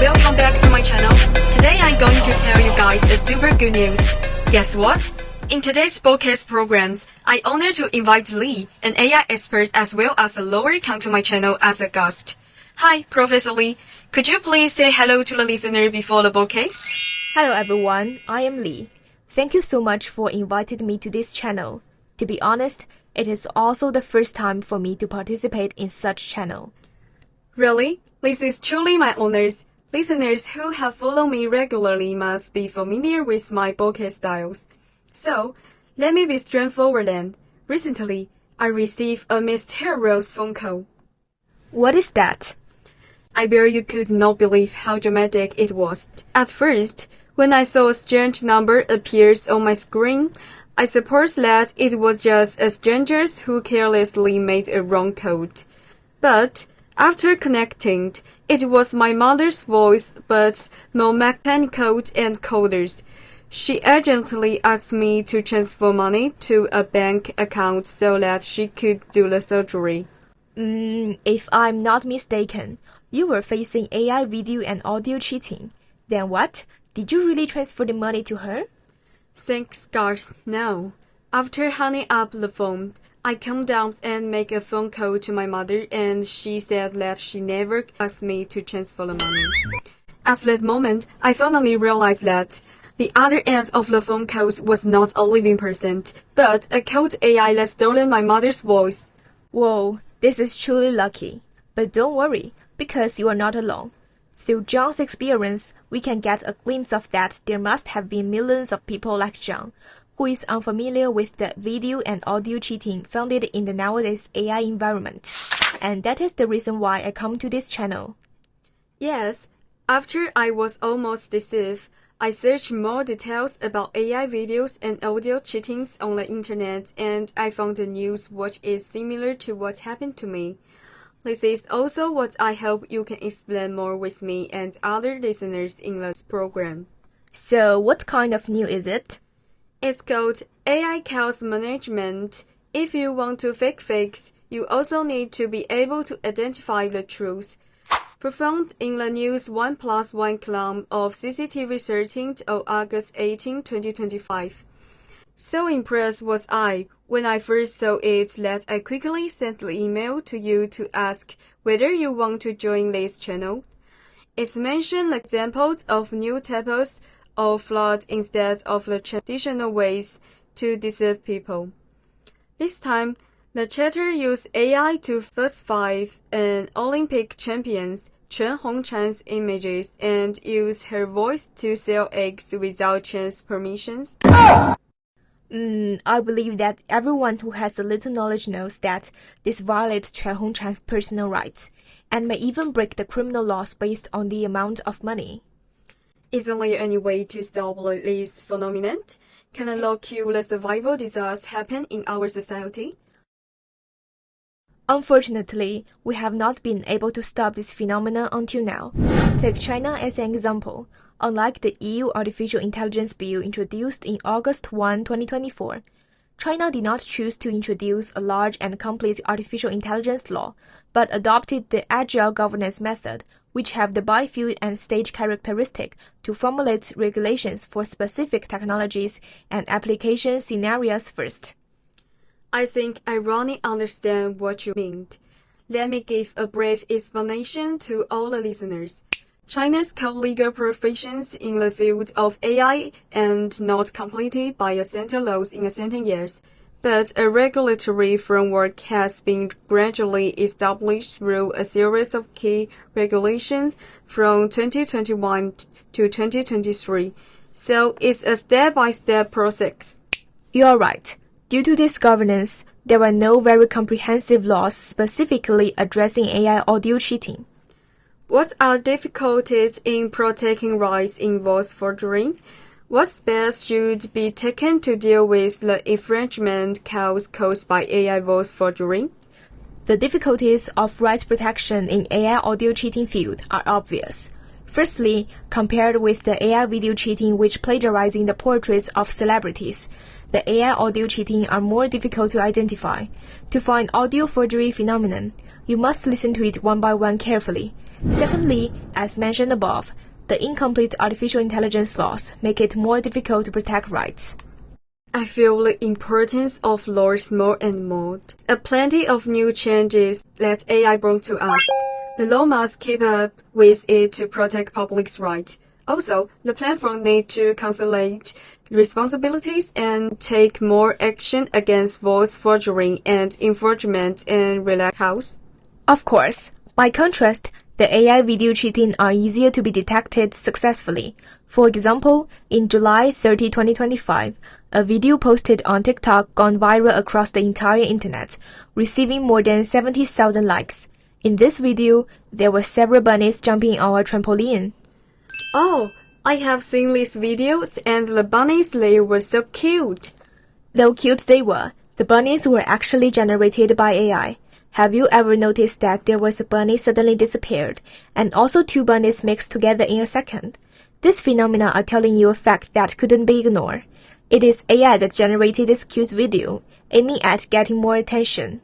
welcome back to my channel. Today I'm going to tell you guys a super good news. Guess what? In today's podcast programs, I honor to invite Lee, an AI expert as well as a lawyer, come to my channel as a guest. Hi, Professor Lee. Could you please say hello to the listener before the broadcast? Hello everyone, I am Lee. Thank you so much for inviting me to this channel. To be honest, it is also the first time for me to participate in such channel. Really? This is truly my honors. Listeners who have followed me regularly must be familiar with my broadcast styles. So, let me be straightforward then. Recently, I received a mysterious phone call. What is that? I bet you could not believe how dramatic it was. At first, when I saw a strange number appears on my screen, I supposed that it was just a stranger who carelessly made a wrong code. But after connecting, it was my mother's voice, but no mechanical encoders. She urgently asked me to transfer money to a bank account so that she could do the surgery. If I'm not mistaken, you were facing AI video and audio cheating. Then what? Did you really transfer the money to her? Thanks God, no. After hanging up the phone, I calmed down and made a phone call to my mother, and she said that she never asked me to transfer the money. At that moment, I finally realized that the other end of the phone calls was not a living person, but a code AI that stolen my mother's voice. Whoa, this is truly lucky. But don't worry, because you are not alone. Through John's experience, we can get a glimpse of that there must have been millions of people like John, who is unfamiliar with the video and audio cheating found in the nowadays AI environment. And that is the reason why I come to this channel. Yes, after I was almost deceived, I searched more details about AI videos and audio cheatings on the internet, and I found a news which is similar to what happened to me. This is also what I hope you can explain more with me and other listeners in this program. So, what kind of news is it? It's called AI Chaos Management. If you want to fake fakes, you also need to be able to identify the truth. Performed in the news 1+1 column of CCTV 13th of August 18, 2025. So impressed was I when I first saw it that I quickly sent the email to you to ask whether you want to join this channel. It's mentioned examples of new types of fraud instead of the traditional ways to deceive people. This time, the chatter used AI to falsify an Olympic champion's Chen Hongchan's images and use her voice to sell eggs without Chen's permissions. I believe that everyone who has a little knowledge knows that this violates Chen Hongchan's personal rights and may even break the criminal laws based on the amount of money. Isn't there any way to stop this phenomenon? Can a law cure the survival disasters happen in our society? Unfortunately, we have not been able to stop this phenomenon until now. Take China as an example. Unlike the EU Artificial Intelligence Bill introduced in August 1, 2024, China did not choose to introduce a large and complete artificial intelligence law, but adopted the agile governance method, which have the bi-field and stage characteristic to formulate regulations for specific technologies and application scenarios first. I think I really understand what you mean. Let me give a brief explanation to all the listeners. China's legal professions in the field of AI and not completed by a central laws in certain years, but a regulatory framework has been gradually established through a series of key regulations from 2021 to 2023. So it's a step-by-step process. You're right. Due to this governance, there are no very comprehensive laws specifically addressing AI audio cheating. What are difficulties in protecting rights in voice forgery? What steps should be taken to deal with the infringement caused by AI voice forgery? The difficulties of rights protection in AI audio cheating field are obvious. Firstly, compared with the AI video cheating which plagiarizing the portraits of celebrities, the AI audio cheating are more difficult to identify. To find audio forgery phenomenon, you must listen to it one by one carefully. Secondly, as mentioned above, the incomplete artificial intelligence laws make it more difficult to protect rights. I feel the importance of laws more and more. Plenty of new changes that AI brought to us. The law must keep up with it to protect public's rights. Also, the platform needs to consolidate responsibilities and take more action against voice forgery and infringement in real house. Of course, by contrast, the AI video cheating are easier to be detected successfully. For example, in July 30, 2025, a video posted on TikTok gone viral across the entire internet, receiving more than 70,000 likes. In this video, there were several bunnies jumping on a trampoline. Oh, I have seen these videos and the bunnies, they were so cute. Though cute they were, the bunnies were actually generated by AI. Have you ever noticed that there was a bunny suddenly disappeared, and also two bunnies mixed together in a second? This phenomena are telling you a fact that couldn't be ignored. It is AI that generated this cute video, aiming at getting more attention.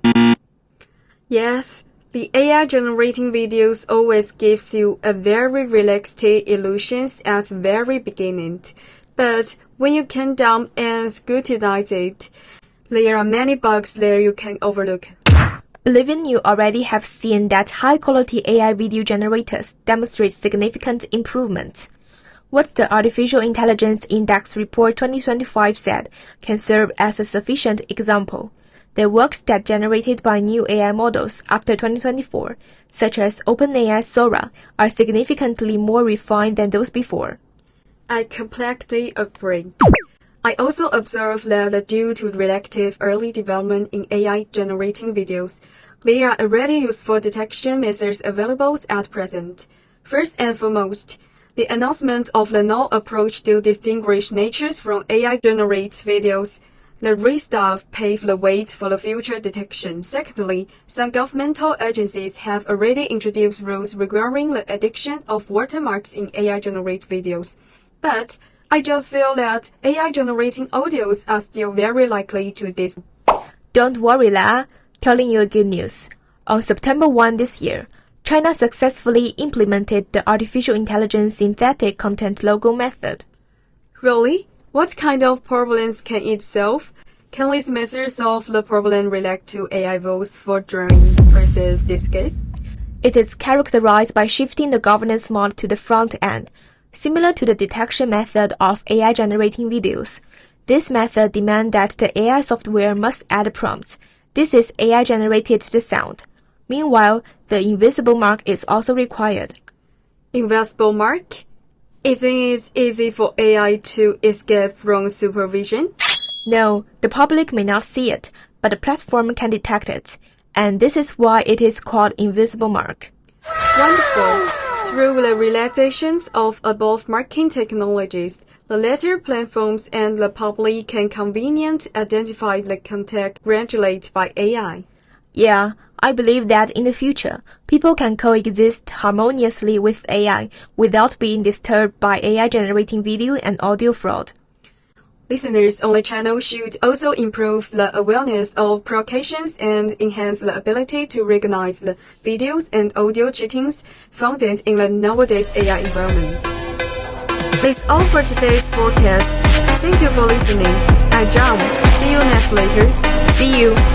Yes, the AI generating videos always gives you a very realistic illusions at the very beginning. But when you can dump and scrutinize it, there are many bugs there you can overlook. Believing you already have seen that high-quality AI video generators demonstrate significant improvement. What the Artificial Intelligence Index Report 2025 said can serve as a sufficient example. The works that generated by new AI models after 2024, such as OpenAI Sora, are significantly more refined than those before. I completely agree. I also observed that due to relative early development in AI generating videos, there are already useful detection methods available at present. First and foremost, the announcement of the new approach to distinguish natures from AI generated videos. The restart paved the way for the future detection. Secondly, some governmental agencies have already introduced rules requiring the addition of watermarks in AI generated videos. But I just feel that AI generating audios are still very likely to this. Don't worry lah, telling you good news. On September 1 this year, China successfully implemented the artificial intelligence synthetic content logo method. Really? What kind of problems can it solve? Can this method solve the problem related to AI voice forgery versus this case? It is characterized by shifting the governance mode to the front end, similar to the detection method of AI generating videos. This method demands that the AI software must add prompts. This is AI generated to the sound. Meanwhile, the invisible mark is also required. Invisible mark? Isn't it easy for AI to escape from supervision? No, the public may not see it, but the platform can detect it, and this is why it is called invisible mark. Wonderful! Through the realizations of above marking technologies, the latter platforms and the public can conveniently identify the content generated by AI. Yeah, I believe that in the future, people can coexist harmoniously with AI without being disturbed by AI generating video and audio fraud. Listeners on the channel should also improve the awareness of provocations and enhance the ability to recognize the videos and audio cheatings found in the nowadays AI environment. That's all for today's podcast. Thank you for listening. I'm John. See you next later. See you.